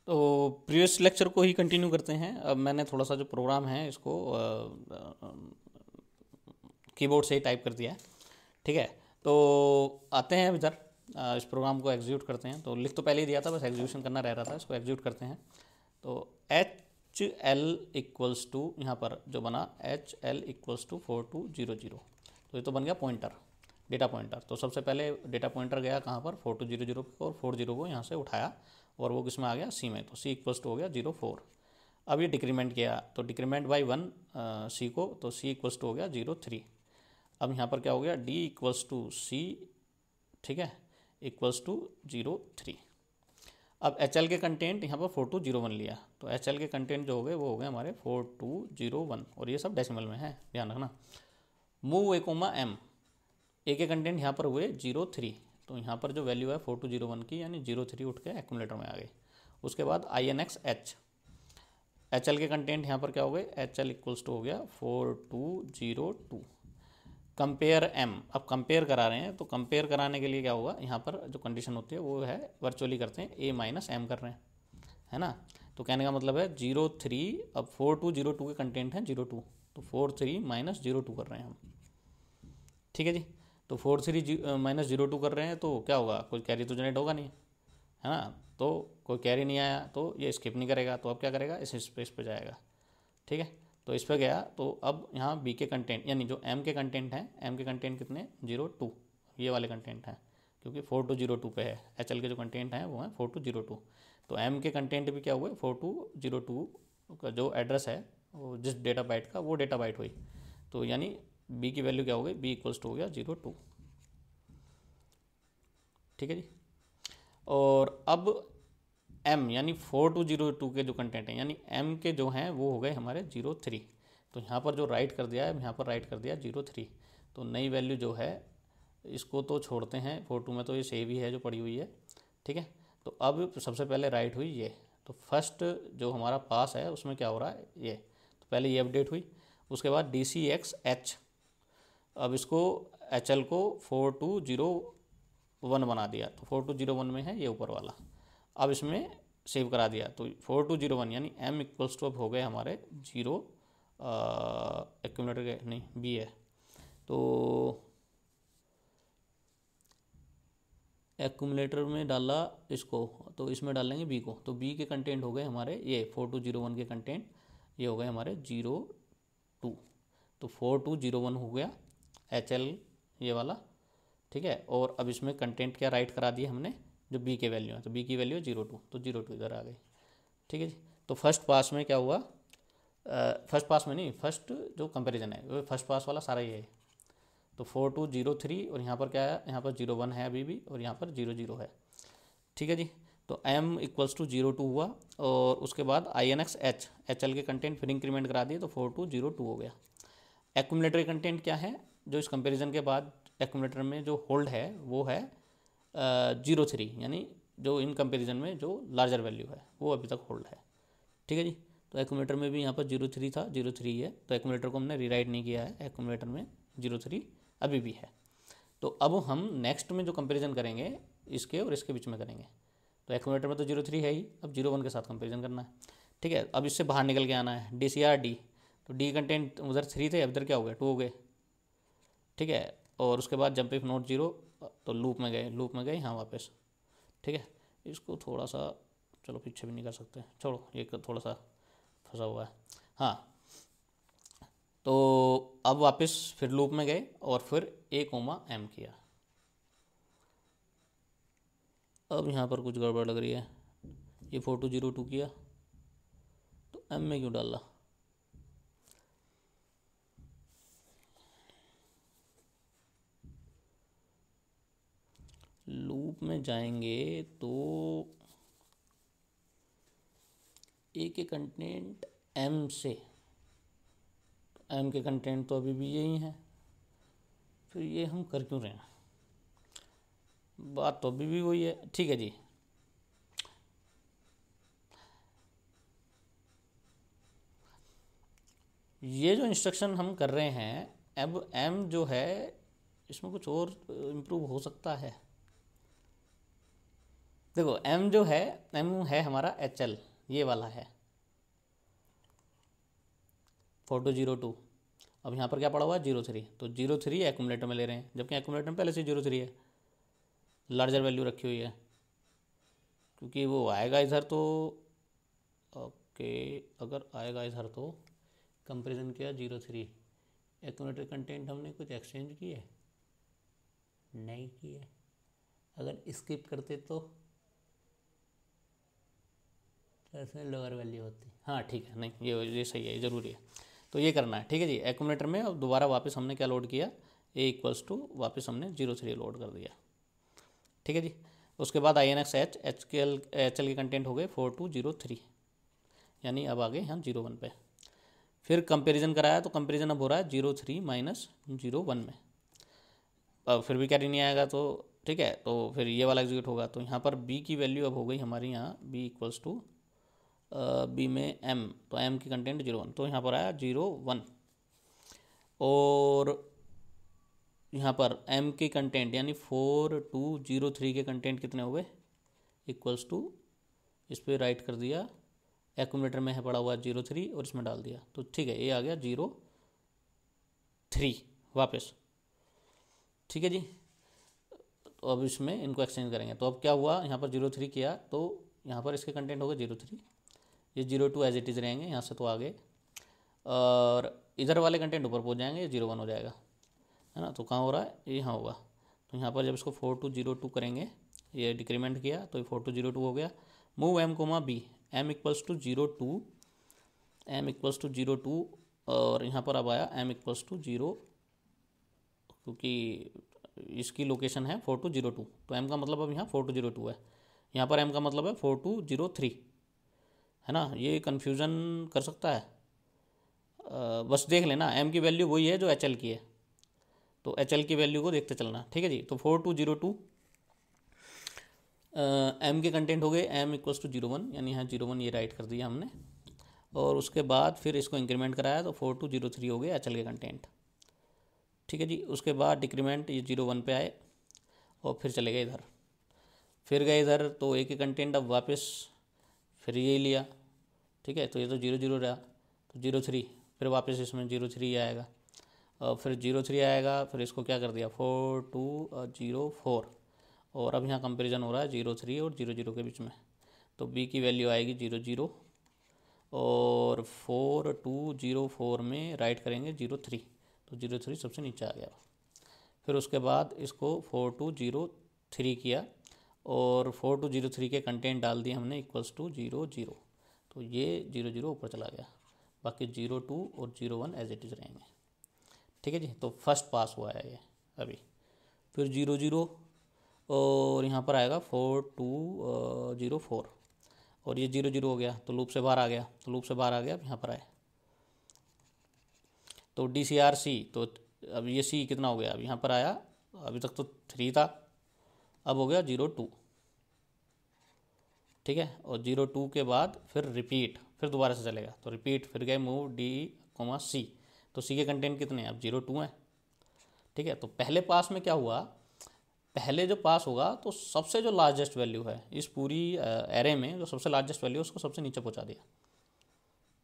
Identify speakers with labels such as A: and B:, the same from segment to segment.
A: तो previous lecture को ही continue करते हैं। अब मैंने थोड़ा सा जो प्रोग्राम है इसको कीबोर्ड से ही टाइप कर दिया है। ठीक है, तो आते हैं इधर, इस प्रोग्राम को एग्जीक्यूट करते हैं। तो लिख तो पहले ही दिया था, बस एग्जीक्यूशन करना रह रहा था। इसको एग्जीक्यूट करते हैं। तो एच एल इक्वल्स टू, यहाँ पर जो बना एच एल इक्वल्स टू 4200, तो ये तो बन गया पॉइंटर, डेटा पॉइंटर। तो सबसे पहले डेटा पॉइंटर गया कहाँ पर, 4200 पे, और 40 को यहाँ से उठाया और वो किस में आ गया, सी में। तो सी इक्वल्स टू हो गया 04। अब ये डिक्रीमेंट किया, तो डिक्रीमेंट बाई 1 सी को, तो सी इक्वल्स टू हो गया 03। अब यहाँ पर क्या हो गया, डी इक्वल्स टू सी, ठीक है, इक्वल्स टू 03। अब एच एल के कंटेंट यहाँ पर 4201 लिया, तो एच एल के कंटेंट जो हो गए वो हो गए हमारे 4201, और ये सब डेसिमल में है, ध्यान रखना। मूव ए कोमा एम, ए के कंटेंट यहाँ पर हुए 03, तो यहाँ पर जो वैल्यू है 4201 की, यानी 03 उठ के एक्यूमुलेटर में आ गई। उसके बाद I N X H, H L के कंटेंट यहाँ पर क्या हो गए, एच एल इक्वल्स टू हो गया 4202। कंपेयर एम, अब कंपेयर करा रहे हैं, तो कंपेयर कराने के लिए क्या होगा, यहाँ पर जो कंडीशन होती है वो है वर्चुअली करते हैं, ए माइनस एम कर रहे हैं, है ना। तो कहने का मतलब है 03, अब 4202 के कंटेंट हैं 02, तो 43 माइनस 02 कर रहे हैं हम। ठीक है जी, तो 43 माइनस 02 कर रहे हैं, तो क्या होगा, कोई कैरी तो जनरेट होगा नहीं, है ना। तो कोई कैरी नहीं आया तो ये स्किप नहीं करेगा, तो अब क्या करेगा, इस स्पेस पे जाएगा। ठीक है, तो इस पर गया, तो अब यहाँ बी के कंटेंट, यानी जो एम के कंटेंट हैं, एम के कंटेंट कितने, 02, ये वाले कंटेंट हैं, क्योंकि 4202 पे है। एच एल के जो कंटेंट हैं वो हैं 4202, तो एम के कंटेंट भी क्या हुए, 4202 का जो एड्रेस है वो जिस डेटा बाइट का, वो डेटा बाइट हुई। तो यानी बी की वैल्यू क्या हो गई, बी इक्वल्स टू हो गया 02। ठीक है जी, और अब एम यानी 4202 के जो कंटेंट हैं, यानी एम के जो हैं वो हो गए हमारे 03। तो यहाँ पर जो राइट कर दिया है, यहाँ पर राइट कर दिया 03। तो नई वैल्यू जो है, इसको तो छोड़ते हैं, 42 में तो ये सेव ही है जो पड़ी हुई है। ठीक है, तो अब सबसे पहले राइट हुई ये, तो फर्स्ट जो हमारा पास है उसमें क्या हो रहा है, ये तो पहले ये अपडेट हुई। उसके बाद डी सी एक्स एच, अब इसको एच एल को 4201 बना दिया, तो 4201 में है ये ऊपर वाला, अब इसमें सेव करा दिया। तो 4201 यानी एम इक्वल्स टू अब हो गए हमारे 0, एक्यूमुलेटर के नहीं, बी है, तो एक्यूमुलेटर में डाला इसको, तो इसमें डालेंगे बी को, तो बी के कंटेंट हो गए हमारे ये 4201 के कंटेंट, ये हो गए हमारे 02, तो 4201 हो गया एच एल ये वाला। ठीक है, और अब इसमें कंटेंट क्या राइट करा दिया हमने, जो बी के वैल्यू है, तो बी की वैल्यू 02, तो 02 इधर आ गई। ठीक है जी, तो फर्स्ट पास में क्या हुआ, फर्स्ट पास में नहीं, फर्स्ट जो कंपैरिजन है वो फर्स्ट पास वाला सारा ये है। तो 4203, और यहाँ पर क्या है, यहाँ पर 01 है अभी भी, और यहाँ पर 00 है। ठीक है जी, तो m इक्वल्स टू 02 हुआ, और उसके बाद I N X H, H L के कंटेंट फिर इंक्रीमेंट करा दिए, तो 4202 हो गया। एक्यूमुलेटर कंटेंट क्या है, जो इस कंपैरिजन के बाद एक्यूमुलेटर में जो होल्ड है वो है 03, यानी जो इन कंपैरिजन में जो लार्जर वैल्यू है वो अभी तक होल्ड है। ठीक है जी, तो एक्यूमुलेटर में भी यहाँ पर 03 था, 03 है, तो एक्यूमुलेटर को हमने रीराइट नहीं किया है, एक्यूमुलेटर में 03 अभी भी है। तो अब हम नेक्स्ट में जो कंपैरिजन करेंगे इसके और इसके बीच में करेंगे, तो एक्यूमुलेटर में तो 03 है ही, अब 01 के साथ कंपैरिजन करना है। ठीक है, अब इससे बाहर निकल के आना है, डी सी आर डी, तो डी कंटेंट उधर 3 थे, अब इधर क्या हो गए, 2 हो गए। ठीक है, और उसके बाद जंप इफ नॉट 0, तो लूप में गए, लूप में गए यहाँ वापस। ठीक है, इसको थोड़ा सा चलो पीछे भी नहीं कर सकते, छोड़ो, ये थोड़ा सा फंसा हुआ है। हाँ, तो अब वापस फिर लूप में गए और फिर ए कोमा एम किया। अब यहाँ पर कुछ गड़बड़ लग रही है, ये 4202 किया, तो एम में क्यों डाला, लूप में जाएंगे तो ए के कंटेंट एम से, तो एम के कंटेंट तो अभी भी यही हैं, फिर ये हम कर क्यों रहे हैं, बात तो अभी भी वही है। ठीक है जी, ये जो इंस्ट्रक्शन हम कर रहे हैं, अब एम जो है इसमें कुछ और इम्प्रूव हो सकता है। देखो एम जो है, एम है हमारा एच एल, ये वाला है 4202। अब यहाँ पर क्या पड़ा हुआ है 03, तो 03 एक्यूमुलेटर में ले रहे हैं, जबकि एक्यूमुलेटर में पहले से 03 है, लार्जर वैल्यू रखी हुई है, क्योंकि वो आएगा इधर तो ओके। अगर आएगा इधर तो कंपेरिजन किया 03, एक्यूमुलेटर कंटेंट हमने कुछ एक्सचेंज किए नहीं किए, अगर स्किप करते तो इसमें लोअर वैल्यू होती। हाँ ठीक है, नहीं ये सही है, ये ज़रूरी है, तो ये करना है। ठीक है जी, एक्यूमुलेटर में अब दोबारा वापस हमने क्या लोड किया, ए इक्वल्स टू वापस हमने 03 लोड कर दिया। ठीक है जी, उसके बाद I N X H L के कंटेंट हो गए 4203, यानी अब आ गए यहाँ 01 पे। फिर कंपैरिजन कराया तो कंपैरिजन अब हो रहा है 03 माइनस 01 में, अब फिर भी कैरी नहीं आएगा तो ठीक है, तो फिर ये वाला एग्जीक्यूट होगा। तो यहाँ पर बी की वैल्यू अब हो गई हमारी यहाँ बी इक्वल्स टू बी में एम, तो एम की कंटेंट 01, तो यहाँ पर आया 01, और यहाँ पर एम के कंटेंट यानी 4203 के कंटेंट कितने हो गए, इक्वल्स टू, इस पर राइट कर दिया, एक्यूमुलेटर में है पड़ा हुआ 03 और इसमें डाल दिया, तो ठीक है ये आ गया 03 वापस। ठीक है जी, तो अब इसमें इनको एक्सचेंज करेंगे, तो अब क्या हुआ, यहाँ पर 03 किया तो यहाँ पर इसके कंटेंट हो गए 03, ये 02 एज इट इज़ रहेंगे, यहाँ से तो आगे, और इधर वाले कंटेंट ऊपर पहुँच जाएंगे, 01 हो जाएगा, है ना। तो कहाँ हो रहा है, ये यहाँ होगा, तो यहाँ पर जब इसको 4202 करेंगे, ये डिक्रीमेंट किया तो ये 4202 हो गया। Move M comma B, M equals to 02, M equals to 02, और यहाँ पर अब आया एम इक्वल्स टू 0, क्योंकि इसकी लोकेशन है 4202, तो एम का मतलब अब यहाँ 4202 है, यहाँ पर एम का मतलब है 4203, है ना। ये कन्फ्यूज़न कर सकता है, बस देख लेना एम की वैल्यू वही है जो एच एल की है, तो एच एल की वैल्यू को देखते चलना। ठीक है जी, तो 4202 एम के कंटेंट हो गए, एम इक्वल्स टू 01, यानी यहाँ 01 ये राइट कर दिया हमने, और उसके बाद फिर इसको इंक्रीमेंट कराया तो 4203 हो गए एच एल के कंटेंट। ठीक है जी, उसके बाद डिक्रीमेंट ये 01 पे आए और फिर चले गए इधर, फिर गए इधर तो ए के कंटेंट अब वापस फिर ये लिया। ठीक है, तो ये तो 00 रहा, तो 03, फिर वापस इसमें 03 आएगा, और फिर 03 आएगा, फिर इसको क्या कर दिया 4204, और अब यहाँ कंपैरिजन हो रहा है 03 और 00 के बीच में, तो बी की वैल्यू आएगी 00, और 4204 में राइट करेंगे 03, तो 03 सबसे नीचे आ गया। फिर उसके बाद इसको 4203 किया, और 4203 के कंटेंट डाल दिए हमने इक्वल्स टू 00, तो ये 00 ऊपर चला गया, बाकी 02 और 01 एज इट इज़ रहेंगे। ठीक है जी, तो फर्स्ट पास हुआ है ये अभी, फिर 00, और यहाँ पर आएगा 4204, और ये 00 हो गया, तो लूप से बाहर आ गया, तो लूप से बाहर आ गया, अब यहाँ पर आए तो DCRC, तो अब ये C कितना हो गया, अब यहाँ पर आया, अभी तक तो 3 था, अब हो गया 02। ठीक है, और 02 के बाद फिर रिपीट, फिर दोबारा से चलेगा, तो रिपीट, फिर गए मूव D, C, तो C के कंटेंट कितने हैं, अब 02 हैं। ठीक है, तो पहले पास में क्या हुआ, पहले जो पास होगा तो सबसे जो लार्जेस्ट वैल्यू है इस पूरी एरे में, जो सबसे लार्जेस्ट वैल्यू है उसको सबसे नीचे पहुंचा दिया।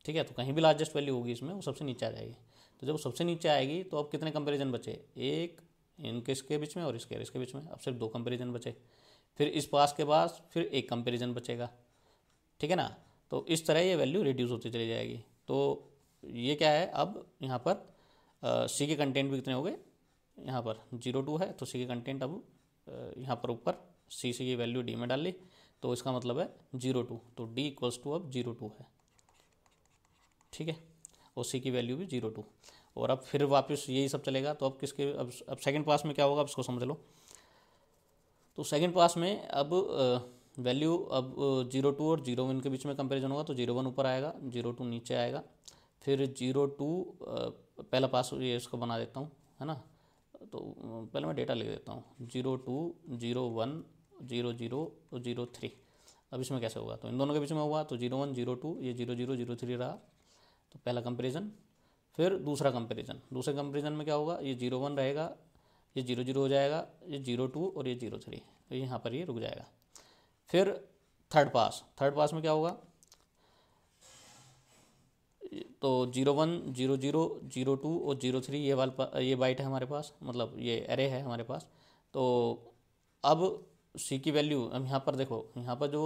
A: ठीक है, तो कहीं भी लार्जेस्ट वैल्यू होगी इसमें वो सबसे नीचे आ जाएगी, तो जब सबसे नीचे आएगी तो अब कितने कंपैरिजन बचे, एक इनके इसके बीच में और इसके बीच में, अब सिर्फ 2 कंपैरिजन बचे, फिर इस पास के पास फिर एक कंपैरिजन बचेगा। ठीक है ना, तो इस तरह ये वैल्यू रिड्यूस होती चली जाएगी। तो ये क्या है, अब यहाँ पर सी के कंटेंट भी कितने हो गए, यहाँ पर 02 है, तो सी के कंटेंट अब यहाँ पर ऊपर सी की वैल्यू डी में डाल ली, तो इसका मतलब है 02, तो डी इक्वल्स टू अब 02 है। ठीक है, और सी की वैल्यू भी 02, और अब फिर वापस यही सब चलेगा। तो अब किसके, अब सेकंड पास में क्या होगा, अब इसको समझ लो। तो सेकंड पास में अब वैल्यू अब 02 और 01 के बीच में कंपैरिजन होगा, तो 01 ऊपर आएगा, 02 नीचे आएगा, फिर 02 पहला पास ये इसको बना देता हूँ, है ना। तो पहले मैं डेटा लिख देता हूँ, 02, 01, 00 और 03। अब इसमें कैसे होगा, तो इन दोनों के बीच में हुआ, तो 01, 02, ये 00, 03 रहा, तो पहला कंपैरिजन। फिर दूसरा कंपैरिजन, दूसरे कंपैरिजन में क्या होगा, ये 01 रहेगा, ये 00 हो जाएगा, ये 02 और ये 03, तो यहाँ पर ये रुक जाएगा। फिर थर्ड पास में क्या होगा, तो 01, 00, 02 और 03 ये बाइट है हमारे पास, मतलब ये एरे है हमारे पास। तो अब सी की वैल्यू, अब यहाँ पर देखो, यहाँ पर जो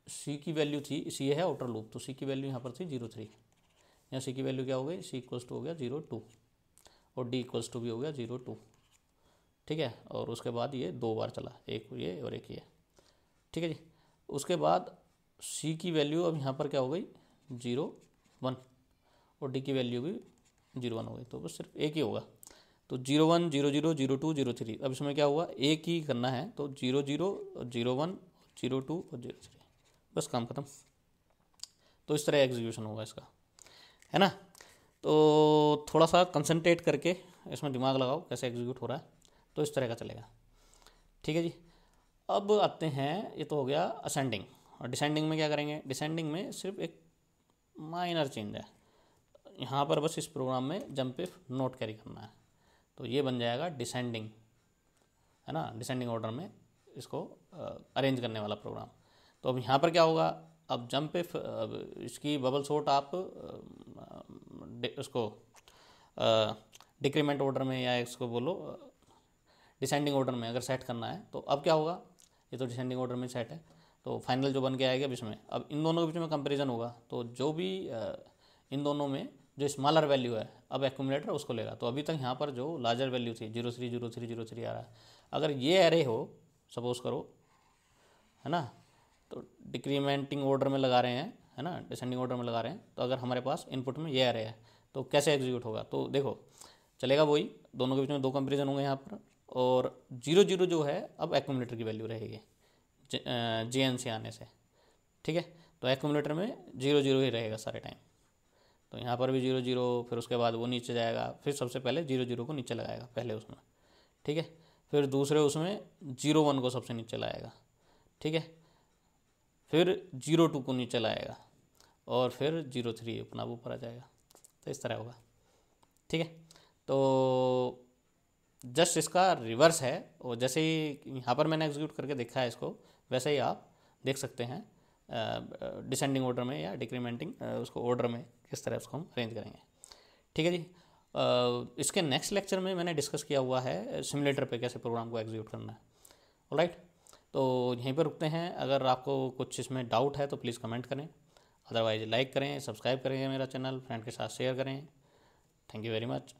A: सी की वैल्यू थी, सी है आउटर लूप, तो सी की वैल्यू यहाँ पर थी 03, यहाँ सी की वैल्यू क्या हो गई, सी इक्वल्स टू हो गया 02 और डी इक्वल्स टू भी हो गया 02, ठीक है। और उसके बाद ये 2 बार चला, एक ये और एक ये, ठीक है जी। उसके बाद सी की वैल्यू अब यहाँ पर क्या हो गई 01 और डी की वैल्यू भी 01 हो गई, तो बस सिर्फ एक ही होगा। तो 01, 00, 02, 03, अब इसमें क्या हुआ, एक ही करना है, तो 00, 01, 02 और 03, बस काम खत्म। तो इस तरह एग्जीक्यूशन होगा इसका, है ना। तो थोड़ा सा कंसंट्रेट करके इसमें दिमाग लगाओ कैसे एग्जीक्यूट हो रहा है, तो इस तरह का चलेगा, ठीक है जी। अब आते हैं, ये तो हो गया असेंडिंग, और डिसेंडिंग में क्या करेंगे, डिसेंडिंग में सिर्फ एक माइनर चेंज है, यहाँ पर बस इस प्रोग्राम में जंप इफ नोट कैरी करना है, तो ये बन जाएगा डिसेंडिंग, है ना, डिसेंडिंग ऑर्डर में इसको अरेंज करने वाला प्रोग्राम। तो अब यहाँ पर क्या होगा, अब जंप इफ इसकी बबल सॉर्ट आप उसको डिक्रीमेंट ऑर्डर में या इसको बोलो डिसेंडिंग ऑर्डर में अगर सेट करना है, तो अब क्या होगा, ये तो डिसेंडिंग ऑर्डर में सेट है, तो फाइनल जो बन के आएगा इसमें, अब इन दोनों के बीच में कंपैरिजन होगा, तो जो भी इन दोनों में जो स्मॉलर वैल्यू है अब एक्यूमुलेटर उसको लेगा। तो अभी तक यहाँ पर जो लार्जर वैल्यू थी 03, 03, 03 आ रहा है, अगर ये एरे हो सपोज करो, है ना, तो डिक्रीमेंटिंग ऑर्डर में लगा रहे हैं, है ना, डिसेंडिंग ऑर्डर में लगा रहे हैं, तो अगर हमारे पास इनपुट में ये एरे है तो कैसे एग्जीक्यूट होगा, तो देखो चलेगा वही, दोनों के बीच में 2 कंपेरिजन होंगे यहाँ पर, और 00 जो है अब एक्यूमुलेटर की वैल्यू रहेगी JN से आने से, ठीक है। तो एक्यूमुलेटर में 00 ही रहेगा सारे टाइम, तो यहाँ पर भी 00, फिर उसके बाद वो नीचे जाएगा, फिर सबसे पहले 00 को नीचे लगाएगा पहले उसमें, ठीक है, फिर दूसरे उसमें 01 को सबसे नीचे लाएगा, ठीक है, फिर 02 को नीचे लाएगा, और फिर 03 अपना ऊपर आ जाएगा, तो इस तरह होगा, ठीक है। तो जस्ट इसका रिवर्स है, और जैसे ही यहाँ पर मैंने एग्जीक्यूट करके देखा है इसको, वैसे ही आप देख सकते हैं डिसेंडिंग ऑर्डर में या डिक्रीमेंटिंग उसको ऑर्डर में किस तरह उसको हम अरेंज करेंगे, ठीक है जी। इसके नेक्स्ट लेक्चर में मैंने डिस्कस किया हुआ है सिमुलेटर पे कैसे प्रोग्राम को एग्जीक्यूट करना है, ऑलराइट। तो यहीं पर रुकते हैं, अगर आपको कुछ इसमें डाउट है तो प्लीज़ कमेंट करें, अदरवाइज लाइक करें, सब्सक्राइब करें मेरा चैनल, फ्रेंड के साथ शेयर करें। Thank you very much.